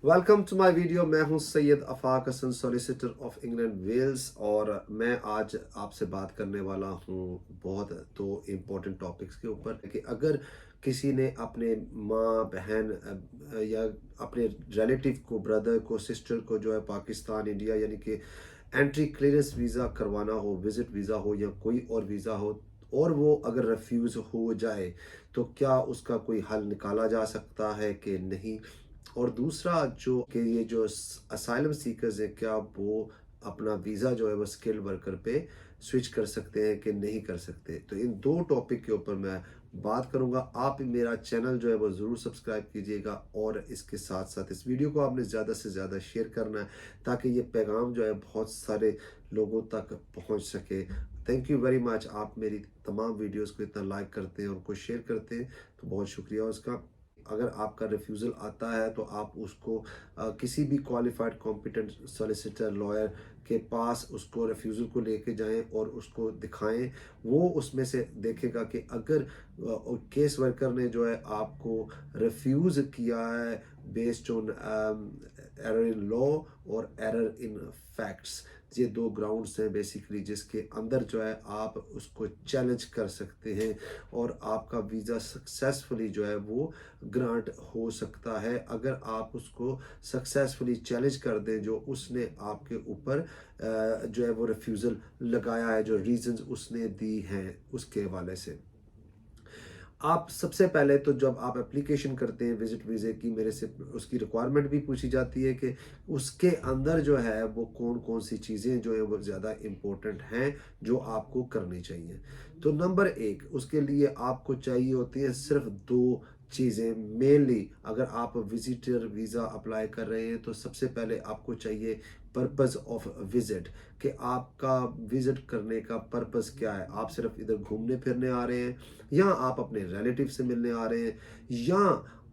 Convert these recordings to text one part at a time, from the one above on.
Welcome to my video. मैं हूं Syed Afaq Hasan, solicitor of England Wales, और मैं आज आपसे बात करने वाला हूं बहुत दो इम्पोर्टेंट टॉपिक्स के ऊपर कि अगर किसी ने अपने माँ बहन या अपने रिलेटिव को, ब्रदर को, सिस्टर को जो है पाकिस्तान, इंडिया यानी कि एंट्री क्लियरेंस वीज़ा करवाना हो, विजिट वीज़ा हो या कोई और वीज़ा हो, और वो अगर रिफ्यूज़ हो जाए तो क्या उसका कोई हल निकाला जा सकता है कि नहीं। और दूसरा जो कि ये जो असाइलम सीकर्स है, क्या वो अपना वीज़ा जो है वो स्किल्ड वर्कर पे स्विच कर सकते हैं कि नहीं कर सकते। तो इन दो टॉपिक के ऊपर मैं बात करूंगा। आप मेरा चैनल जो है वो ज़रूर सब्सक्राइब कीजिएगा, और इसके साथ साथ इस वीडियो को आपने ज़्यादा से ज़्यादा शेयर करना है ताकि ये पैगाम जो है बहुत सारे लोगों तक पहुंच सके। Thank you very much. आप मेरी तमाम वीडियोस को इतना लाइक करते हैं, उनको शेयर करते हैं, तो बहुत शुक्रिया उसका। अगर आपका रिफ्यूज़ल आता है तो आप उसको किसी भी क्वालिफाइड कॉम्पिटेंट सॉलिसिटर लॉयर के पास उसको रिफ्यूज़ल को लेके जाएं और उसको दिखाएं। वो उसमें से देखेगा कि अगर केस वर्कर ने जो है आपको रिफ्यूज़ किया है based on error in law और एरर इन फैक्ट्स, ये दो ग्राउंड्स हैं बेसिकली जिसके अंदर जो है आप उसको चैलेंज कर सकते हैं और आपका वीज़ा सक्सेसफुली जो है वो ग्रांट हो सकता है अगर आप उसको सक्सेसफुली चैलेंज कर दें जो उसने आपके ऊपर जो है वो रिफ्यूज़ल लगाया है, जो रीजंस उसने दी हैं उसके हवाले से। आप सबसे पहले तो जब आप एप्लीकेशन करते हैं विजिट वीज़े की, मेरे से उसकी रिक्वायरमेंट भी पूछी जाती है कि उसके अंदर जो है वो कौन कौन सी चीज़ें जो है वो ज़्यादा इम्पोर्टेंट हैं जो आपको करनी चाहिए। तो नंबर एक, उसके लिए आपको चाहिए होती है सिर्फ दो चीज़ें मेनली। अगर आप विजिटर वीज़ा अप्लाई कर रहे हैं तो सबसे पहले आपको चाहिए पर्पज़ ऑफ विजिट, कि आपका विजिट करने का पर्पज़ क्या है। आप सिर्फ इधर घूमने फिरने आ रहे हैं, या आप अपने रिलेटिव से मिलने आ रहे हैं, या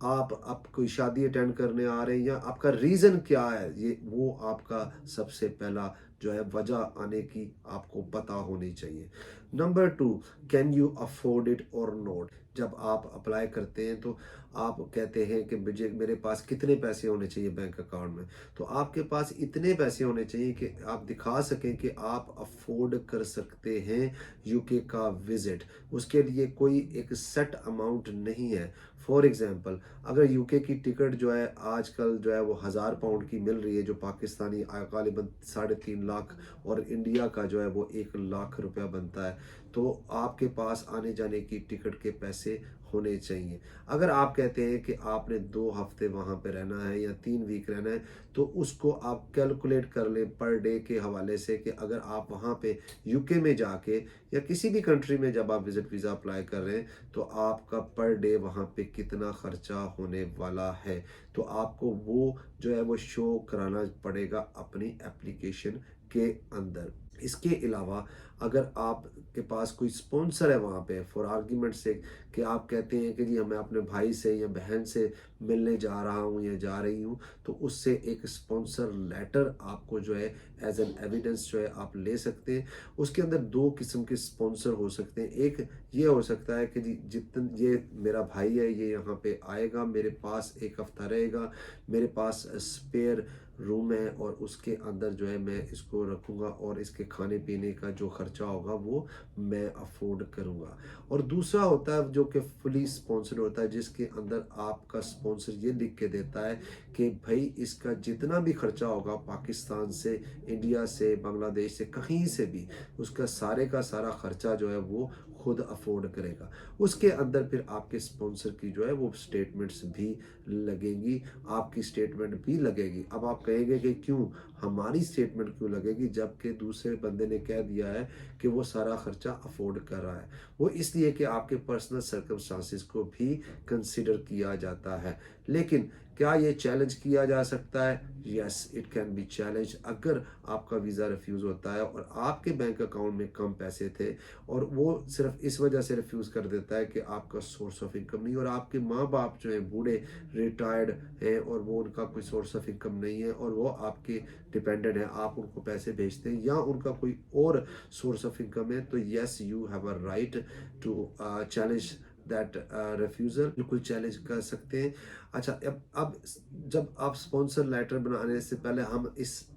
आप कोई शादी अटेंड करने आ रहे हैं, या आपका रीज़न क्या है, ये वो आपका सबसे पहला जो है वजह आने की आपको पता होनी चाहिए। Number two, can you afford it और नॉट। जब आप अप्लाई करते हैं तो आप कहते हैं कि मुझे, मेरे पास कितने पैसे होने चाहिए बैंक अकाउंट में। तो आपके पास इतने पैसे होने चाहिए कि आप दिखा सकें कि आप अफोर्ड कर सकते हैं यूके का विजिट। उसके लिए कोई एक सेट अमाउंट नहीं है। फॉर एग्जांपल, अगर यूके की टिकट जो है आजकल जो है वो 1000 पाउंड की मिल रही है, जो पाकिस्तानी गालिबन 3.5 लाख, और इंडिया का जो है वो 1 लाख रुपया बनता है, तो आपके पास आने जाने की टिकट के पैसे होने चाहिए। अगर आप कहते हैं कि आपने 2 हफ्ते वहाँ पे रहना है या 3 वीक रहना है, तो उसको आप कैलकुलेट कर लें पर डे के हवाले से कि अगर आप वहाँ पे यूके में जाके या किसी भी कंट्री में जब आप विजिट वीज़ा अप्लाई कर रहे हैं तो आपका पर डे वहाँ पे कितना खर्चा होने वाला है, तो आपको वो जो है वो शो कराना पड़ेगा अपनी एप्लीकेशन के अंदर। इसके अलावा अगर आपके पास कोई स्पॉन्सर है वहाँ पे, फॉर आर्ग्यूमेंट से, कि आप कहते हैं कि जी मैं अपने भाई से या बहन से मिलने जा रहा हूँ या जा रही हूँ, तो उससे एक स्पॉन्सर लेटर आपको जो है एज एन एविडेंस जो है आप ले सकते हैं। उसके अंदर दो किस्म के स्पॉन्सर हो सकते हैं। एक ये हो सकता है कि जी जितन ये मेरा भाई है, ये यहाँ पे आएगा, मेरे पास 1 हफ्ता रहेगा, मेरे पास स्पेयर रूम है और उसके अंदर जो है मैं इसको रखूँगा और इसके खाने पीने का जो खर्चा होगा वो मैं अफोर्ड करूँगा। और दूसरा होता है जो कि फुली स्पॉन्सर्ड होता है, जिसके अंदर आपका स्पॉन्सर ये लिख के देता है कि भाई इसका जितना भी खर्चा होगा पाकिस्तान से, इंडिया से, बांग्लादेश से, कहीं से भी, उसका सारे का सारा खर्चा जो है वो खुद अफोर्ड करेगा। उसके अंदर फिर आपके स्पॉन्सर की जो है वो स्टेटमेंट्स भी लगेंगी, आपकी स्टेटमेंट भी लगेगी। अब आप कहेंगे कि क्यों हमारी स्टेटमेंट क्यों लगेगी जबकि दूसरे बंदे ने कह दिया है कि वो सारा खर्चा अफोर्ड कर रहा है। वो इसलिए कि आपके पर्सनल सर्कमस्टांसिस को भी कंसिडर किया जाता है। लेकिन क्या ये चैलेंज किया जा सकता है? Yes, it can be challenge. अगर आपका वीज़ा रिफ्यूज़ होता है और आपके बैंक अकाउंट में कम पैसे थे और वो सिर्फ इस वजह से रिफ्यूज़ कर देता है कि आपका सोर्स ऑफ इनकम नहीं, और आपके माँ बाप जो हैं बूढ़े रिटायर्ड हैं और वो उनका कोई सोर्स ऑफ इनकम नहीं है और वो आपके डिपेंडेंट है, आप उनको पैसे भेजते हैं या उनका कोई और सोर्स ऑफ इनकम है, तो yes, you have a right to challenge that refusal बिल्कुल चैलेंज कर सकते हैं। अच्छा, अब जब आप स्पॉन्सर लेटर बनाने से पहले हम इस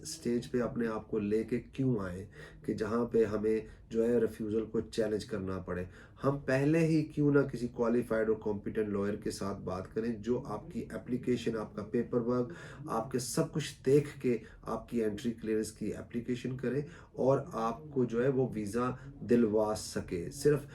स्टेज पे अपने आप को लेके क्यों आए कि जहाँ पे हमें जो है रिफ्यूज़ल को चैलेंज करना पड़े। हम पहले ही क्यों ना किसी क्वालिफाइड और कॉम्पिटेंट लॉयर के साथ बात करें जो आपकी एप्लीकेशन, आपका पेपर वर्क, आपके सब कुछ देख के आपकी एंट्री क्लियरेंस की एप्लीकेशन करें और आपको जो है वो वीज़ा दिलवा सके। सिर्फ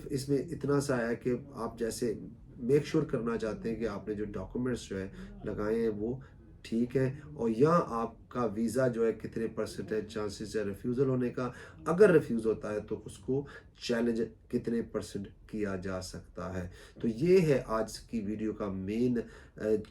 इसमें इतना सा है कि आप जैसे मेक श्योर करना चाहते हैं कि आपने जो डॉक्यूमेंट्स जो है लगाए हैं वो ठीक है, और या आपका वीज़ा जो है कितने परसेंटेज चांसेस है रिफ्यूज़ल होने का। अगर रिफ्यूज़ होता है तो उसको चैलेंज कितने परसेंट किया जा सकता है। तो ये है आज की वीडियो का मेन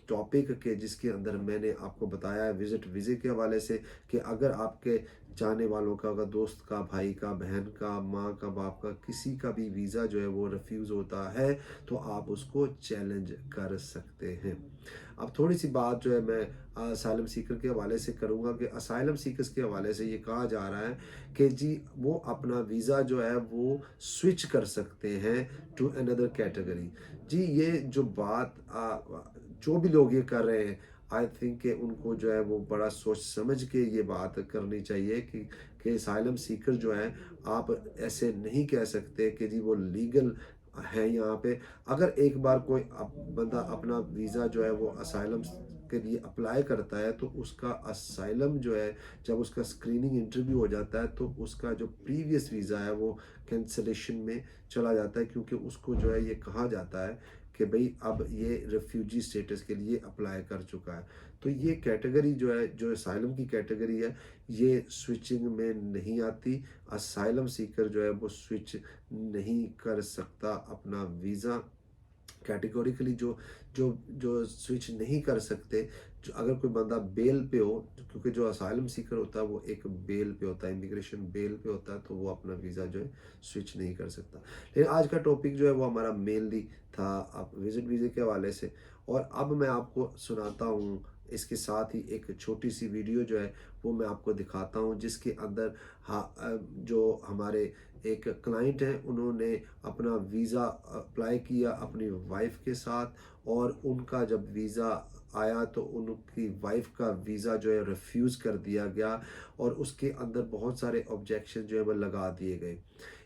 टॉपिक के जिसके अंदर मैंने आपको बताया है विजिट वीज़े के हवाले से कि अगर आपके चाहने वालों का, अगर दोस्त का, भाई का, बहन का, माँ का, बाप का, किसी का भी वीज़ा जो है वो रिफ्यूज़ होता है तो आप उसको चैलेंज कर सकते हैं। अब थोड़ी सी बात जो है मैं असाइलम सीकर के हवाले से करूँगा कि असाइलम सीकर्स के हवाले से ये कहा जा रहा है कि जी वो अपना वीज़ा जो है वो स्विच कर सकते हैं टू अनदर कैटेगरी। जी ये जो बात जो भी लोग ये कर रहे हैं, आई थिंक कि उनको जो है वो बड़ा सोच समझ के ये बात करनी चाहिए कि असाइलम सीकर जो है आप ऐसे नहीं कह सकते कि जी वो लीगल है यहाँ पे। अगर एक बार कोई बंदा अपना वीज़ा जो है वो असाइलम के लिए अप्लाई करता है तो उसका असाइलम जो है, जब उसका स्क्रीनिंग इंटरव्यू हो जाता है तो उसका जो प्रीवियस वीज़ा है वो कैंसलेशन में चला जाता है, क्योंकि उसको जो है ये कहा जाता है कि भाई अब ये रिफ्यूजी स्टेटस के लिए अप्लाई कर चुका है। तो ये कैटेगरी जो है, जो असाइलम की कैटेगरी है, ये स्विचिंग में नहीं आती। असाइलम सीकर जो है वो स्विच नहीं कर सकता अपना वीज़ा। कैटेगोरिकली जो जो जो स्विच नहीं कर सकते, जो अगर कोई बंदा बेल पे हो, क्योंकि जो असाइलम सीकर होता है वो एक बेल पे होता है, इमिग्रेशन बेल पे होता है, तो वो अपना वीज़ा जो है स्विच नहीं कर सकता। लेकिन आज का टॉपिक जो है वो हमारा मेनली था आप विजिट वीज़े के हवाले से। और अब मैं आपको सुनाता हूँ, इसके साथ ही एक छोटी सी वीडियो जो है वो मैं आपको दिखाता हूँ जिसके अंदर जो हमारे एक क्लाइंट है उन्होंने अपना वीज़ा अप्लाई किया अपनी वाइफ के साथ, और उनका जब वीज़ा आया तो उनकी वाइफ का वीज़ा जो है रिफ्यूज़ कर दिया गया और उसके अंदर बहुत सारे ऑब्जेक्शन जो है वो लगा दिए गए।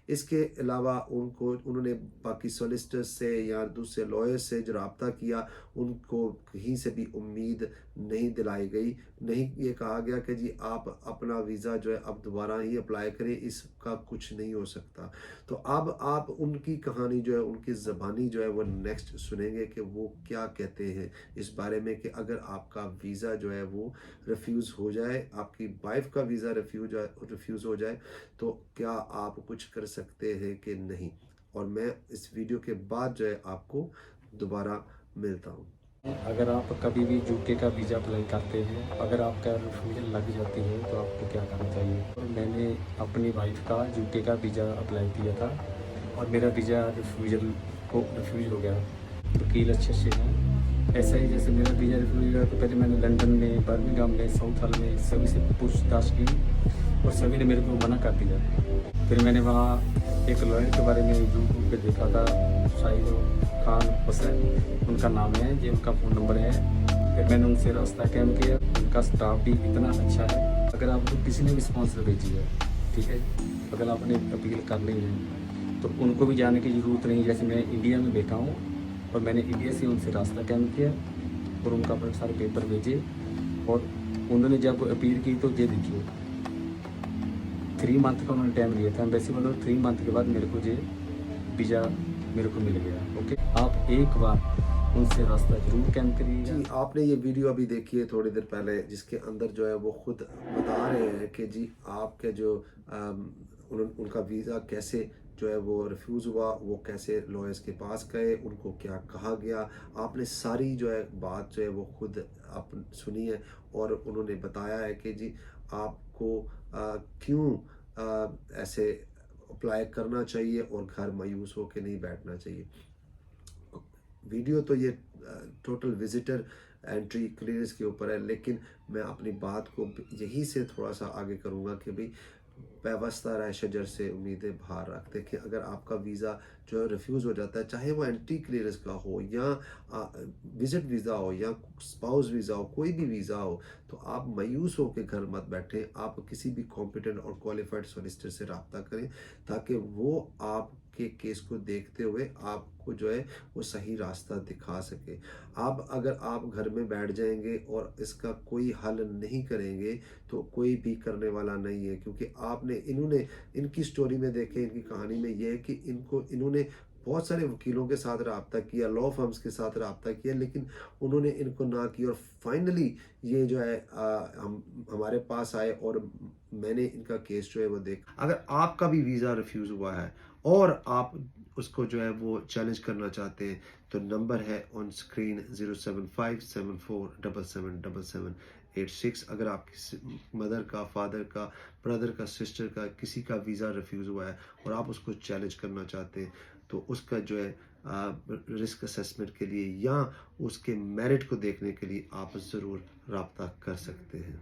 इसके अलावा उन्होंने बाकी सोलिसिटर्स से या दूसरे लॉयर्स से जो रब्ता किया, उनको कहीं से भी उम्मीद नहीं दिलाई गई। नहीं ये कहा गया कि जी आप अपना वीज़ा जो है अब दोबारा ही अप्लाई करें, इसका कुछ नहीं हो सकता। तो अब आप उनकी कहानी जो है, उनकी ज़बानी जो है वो नेक्स्ट सुनेंगे कि वो क्या कहते हैं इस बारे में कि अगर आपका वीज़ा जो है वो रिफ्यूज़ हो जाए, आपकी वाइफ का वीज़ा रिफ्यूज़ हो जाए तो क्या आप कुछ कर सकते हैं कि नहीं। और मैं इस वीडियो के बाद जो है आपको दोबारा मिलता हूँ। अगर आप कभी भी यूके का वीज़ा अप्लाई करते हैं, अगर आपका रिफ्यूजल लग जाती है तो आपको क्या करना चाहिए। और मैंने अपनी वाइफ का यूके का वीज़ा अप्लाई किया था और मेरा वीज़ा रिफ्यूज हो गया। वकील अच्छे से हैं। ऐसा ही जैसे मेरा वीज़ा रिफ्यूज हुआ तो पहले मैंने लंदन में, बर्मिंघम में, साउथ हॉल में सभी से पूछताछ की और सभी ने मेरे को मना कर दिया। फिर मैंने वहाँ एक लॉयर के बारे में यूट्यूब पे देखा था, शाहिद खान हुसैन उनका नाम है, ये उनका फ़ोन नंबर है। फिर मैंने उनसे रास्ता कायम किया। उनका स्टाफ भी इतना अच्छा है। अगर आपको किसी ने भी स्पॉन्सर भेजी है, ठीक है, अगर आपने अपील कर ली है तो उनको भी जाने की ज़रूरत नहीं। जैसे मैं इंडिया में बैठा हूँ और मैंने इंडिया से उनसे रास्ता कायम किया और उनका बहुत सारे पेपर भेजे और उन्होंने जब अपील की तो ये देखिए 3 मंथ का उन्होंने टाइम लिया था एम्बेसी वालों। 3 मंथ के बाद मेरे को ये वीज़ा मेरे को मिल गया। ओके, आप एक बार उनसे रास्ता जरूर कायम करिएगा। जी आपने ये वीडियो अभी देखी है थोड़ी देर पहले, जिसके अंदर जो है वो खुद बता रहे हैं कि जी आपके जो उनका वीज़ा कैसे जो है वो रिफ्यूज़ हुआ, वो कैसे लॉयर्स के पास गए, उनको क्या कहा गया। आपने सारी जो है बात जो है वो खुद आप सुनी है और उन्होंने बताया है कि जी आपको क्यों ऐसे अप्लाई करना चाहिए और घर मायूस होकर नहीं बैठना चाहिए। वीडियो तो ये टोटल विजिटर एंट्री क्लियरेंस के ऊपर है, लेकिन मैं अपनी बात को यहीं से थोड़ा सा आगे करूँगा कि भाई पैवस्ता रहे शजर से उम्मीदें बाहर रख। देखिए अगर आपका वीज़ा जो है रिफ्यूज़ हो जाता है, चाहे वो एंटी क्लियरेंस का हो या विज़िट वीज़ा हो या स्पाउस वीज़ा हो, कोई भी वीज़ा हो, तो आप मायूस होकर घर मत बैठें। आप किसी भी कॉम्पिटेंट और क्वालिफाइड सॉलिसिटर से रब्ता करें ताकि वो आपके केस को देखते हुए आपको जो है वो सही रास्ता दिखा सके। अब अगर आप घर में बैठ जाएंगे और इसका कोई हल नहीं करेंगे तो कोई भी करने वाला नहीं है, क्योंकि इन्होंने इनकी स्टोरी में देखें, इनकी कहानी में ये है कि इन्होंने बहुत सारे वकीलों के साथ रब्ता किया, लॉ फर्म्स के साथ रब्ता किया, लेकिन उन्होंने इनको ना किया और फाइनली ये जो है हम हमारे पास आए और मैंने इनका केस जो है वो देख। अगर आपका भी वीज़ा रिफ्यूज़ हुआ है और आप उसको जो है वो चैलेंज करना चाहते हैं तो नंबर है ऑन स्क्रीन 07574777786। अगर आपकी मदर का, फादर का, ब्रदर का, सिस्टर का, किसी का वीज़ा रिफ्यूज़ हुआ है और आप उसको चैलेंज करना चाहते हैं तो उसका जो है रिस्क असेसमेंट के लिए या उसके मेरिट को देखने के लिए आप ज़रूर रब्ता कर सकते हैं।